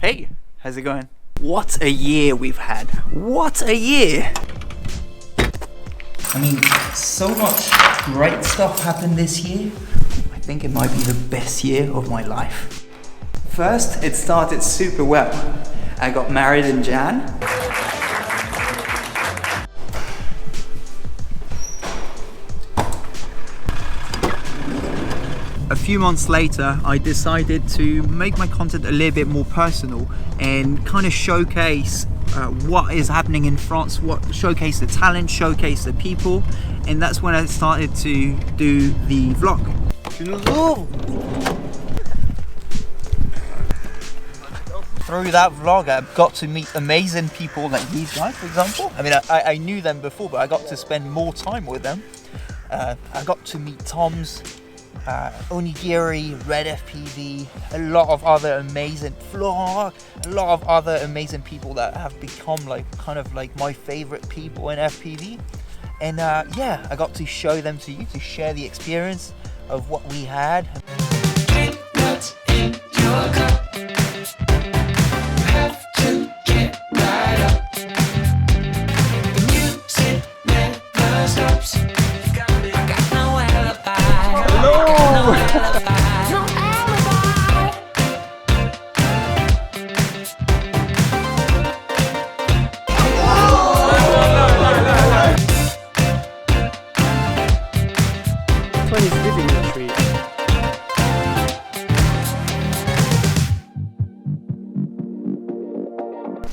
Hey, how's it going? What a year we've had. What a year. I mean, so much great stuff happened this year. I think it might be the best year of my life. First, it started super well. I got married in Jan. A few months later, I decided to make my content a little bit more personal and kind of showcase what is happening in France, showcase the talent, showcase the people, and that's when I started to do the vlog. Through that vlog, I got to meet amazing people like these guys, for example. I mean, I knew them before, but I got to spend more time with them. I got to meet Toms, Onigiri, Red FPV, a lot of other amazing Flora, a lot of other amazing people that have become like kind of like my favorite people in FPV. And yeah, I got to show them to you, to share the experience of what we had. Drink nuts in your cup. Have to get right up. The music never stops. I got no alibi. Hello!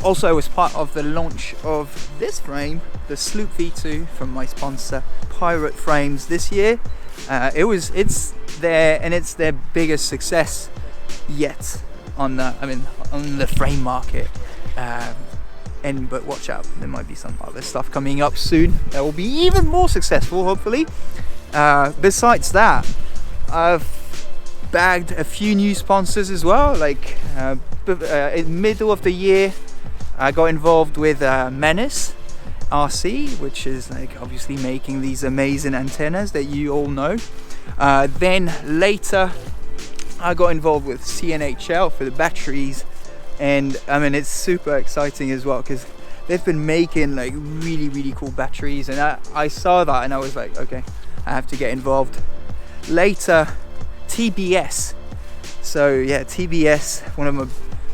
Also, I was part of the launch of this frame, the Sloop V2 from my sponsor Pirate Frames this year. It's their biggest success yet on the frame market. But watch out, there might be some other stuff coming up soon that will be even more successful, hopefully. Besides that, I've bagged a few new sponsors as well. Like in middle of the year, I got involved with Menace RC, which is like obviously making these amazing antennas that you all know. Then later, I got involved with CNHL for the batteries, and I mean it's super exciting as well because they've been making like really cool batteries, and I saw that and I was like, okay, I have to get involved. Later, TBS. So yeah, TBS, one of my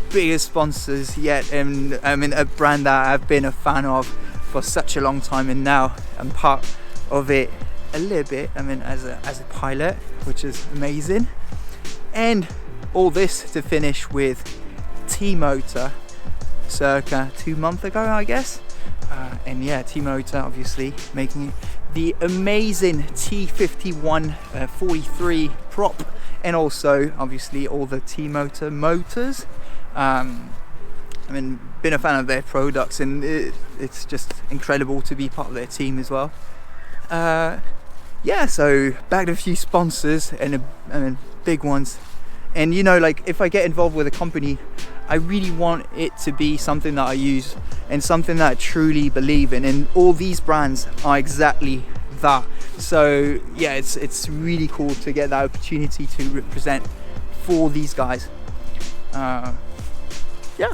biggest sponsors yet, and I mean a brand that I've been a fan of for such a long time, and now I'm part of it a little bit. I mean as a pilot, which is amazing. And all this to finish with T-Motor circa 2 months ago, I guess. And yeah, T-Motor obviously making the amazing T51 43 prop, and also obviously all the T-Motor motors. I mean, been a fan of their products, and it's just incredible to be part of their team as well. Yeah, so bagged a few sponsors and big ones. And you know, like if I get involved with a company, I really want it to be something that I use and something that I truly believe in. And all these brands are exactly that. So yeah, it's really cool to get that opportunity to represent for these guys. Yeah.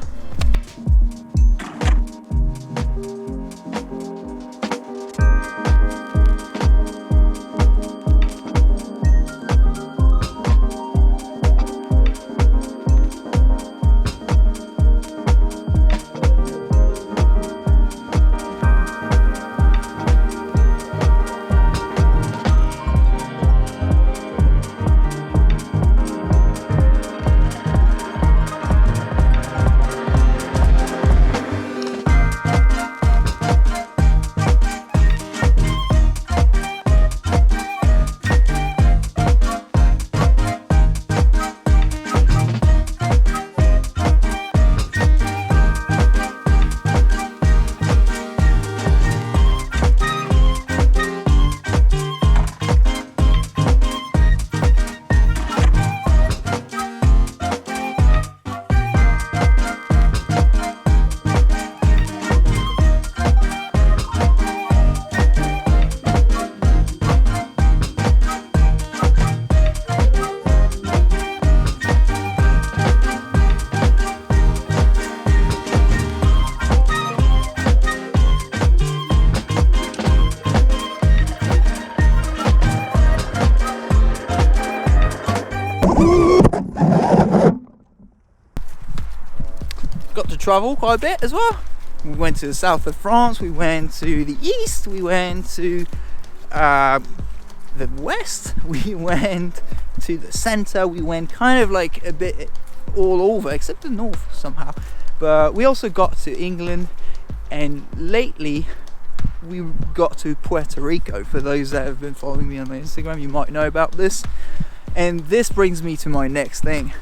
got to travel quite a bit as well. We went to the south of France, we went to the east, we went to the west, we went to the center, we went kind of like a bit all over except the north somehow. But we also got to England, and lately we got to Puerto Rico. For those that have been following me on my Instagram, you might know about this. And this brings me to my next thing.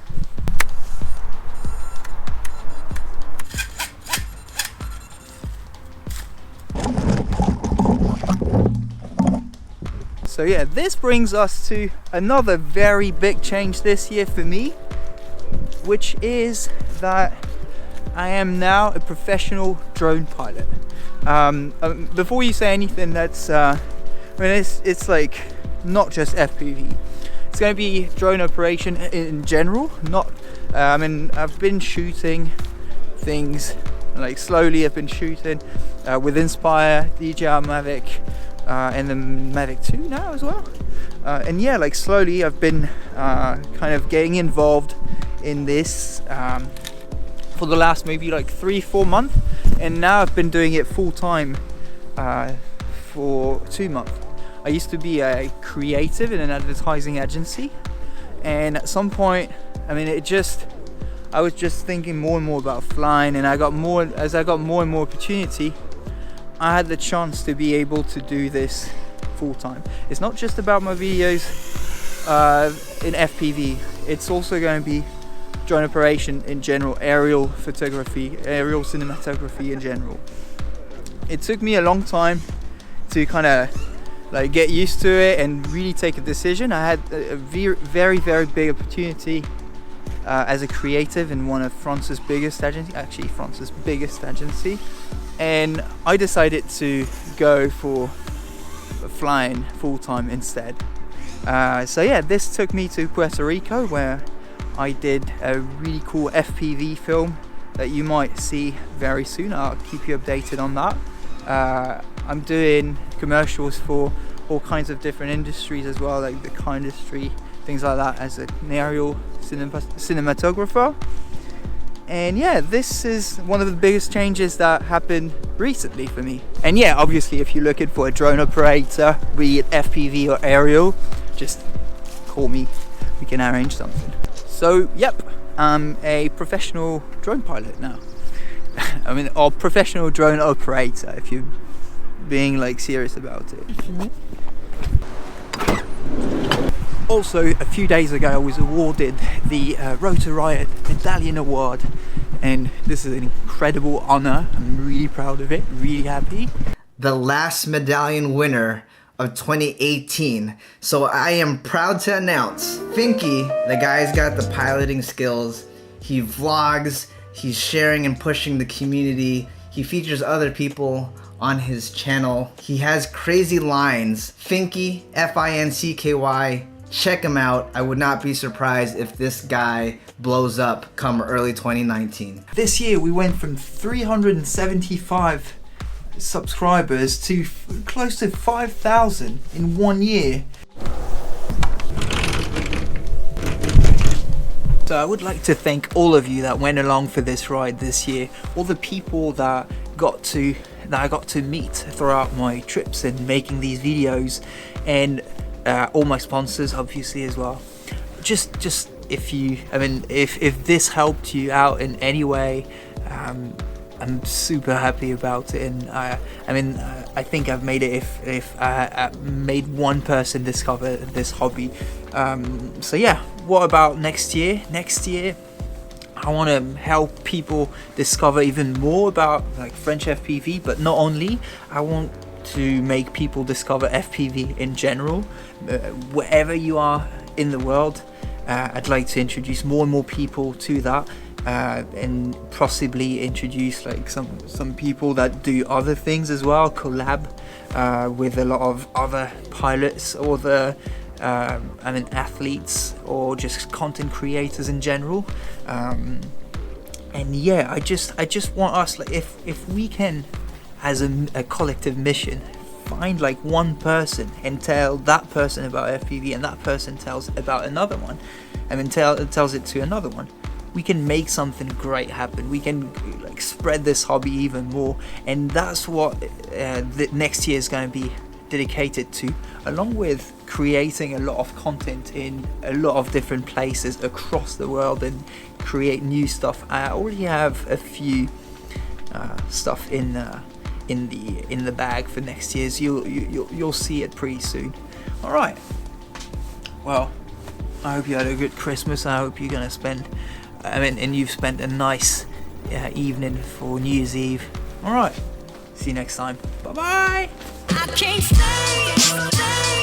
So yeah, this brings us to another very big change this year for me, which is that I am now a professional drone pilot. Before you say anything, that's it's like not just FPV. It's going to be drone operation in general. Not, I've been shooting things like slowly. I've been shooting with Inspire, DJI Mavic, and the Mavic 2 now as well. And yeah, like slowly I've been kind of getting involved in this for the last maybe like 3-4 months, and now I've been doing it full time for 2 months. I used to be a creative in an advertising agency, and at some point, I was just thinking more and more about flying, and as I got more and more opportunity, I had the chance to be able to do this full time. It's not just about my videos in FPV, it's also going to be drone operation in general, aerial photography, aerial cinematography in general. It took me a long time to kind of like get used to it and really take a decision. I had a very big opportunity as a creative in one of France's biggest agency, and I decided to go for flying full-time instead. So yeah, this took me to Puerto Rico, where I did a really cool FPV film that you might see very soon. I'll keep you updated on that. I'm doing commercials for all kinds of different industries as well, like the car industry, things like that, as an aerial cinematographer. And yeah, this is one of the biggest changes that happened recently for me. And yeah, obviously if you're looking for a drone operator, be it FPV or aerial, just call me, we can arrange something. So yep, I'm a professional drone pilot now. Or professional drone operator if you're being like serious about it. Also, a few days ago I was awarded the Rotor Riot Medallion Award, and this is an incredible honor. I'm really proud of it, really happy. The last medallion winner of 2018. So I am proud to announce Finky, the guy's got the piloting skills. He vlogs, he's sharing and pushing the community. He features other people on his channel. He has crazy lines. Finky, Fincky. Check him out. I would not be surprised if this guy blows up come early 2019. This year we went from 375 subscribers to close to 5,000 in 1 year. So I would like to thank all of you that went along for this ride this year, all the people that I got to meet throughout my trips and making these videos, and all my sponsors obviously as well. Just if this helped you out in any way, I'm super happy about it, and I think I've made it if I made one person discover this hobby. So yeah, what about next year? Next year I want to help people discover even more about like French FPV, but not only. I want to make people discover FPV in general, wherever you are in the world. I'd like to introduce more and more people to that, and possibly introduce like some people that do other things as well, collab with a lot of other pilots or athletes or just content creators in general. And yeah, I just want us, like, if we can, as a collective mission, find like one person and tell that person about FPV, and that person tells about another one, and then tells it to another one. we can make something great happen. We can like spread this hobby even more, and that's what the next year is going to be dedicated to, along with creating a lot of content in a lot of different places across the world and create new stuff. I already have a few stuff in the bag for next year, so you'll see it pretty soon. All right. Well, I hope you had a good Christmas. I hope you're gonna spend, and you've spent a nice evening for New Year's Eve. All right. See you next time. Bye bye. I can't stay.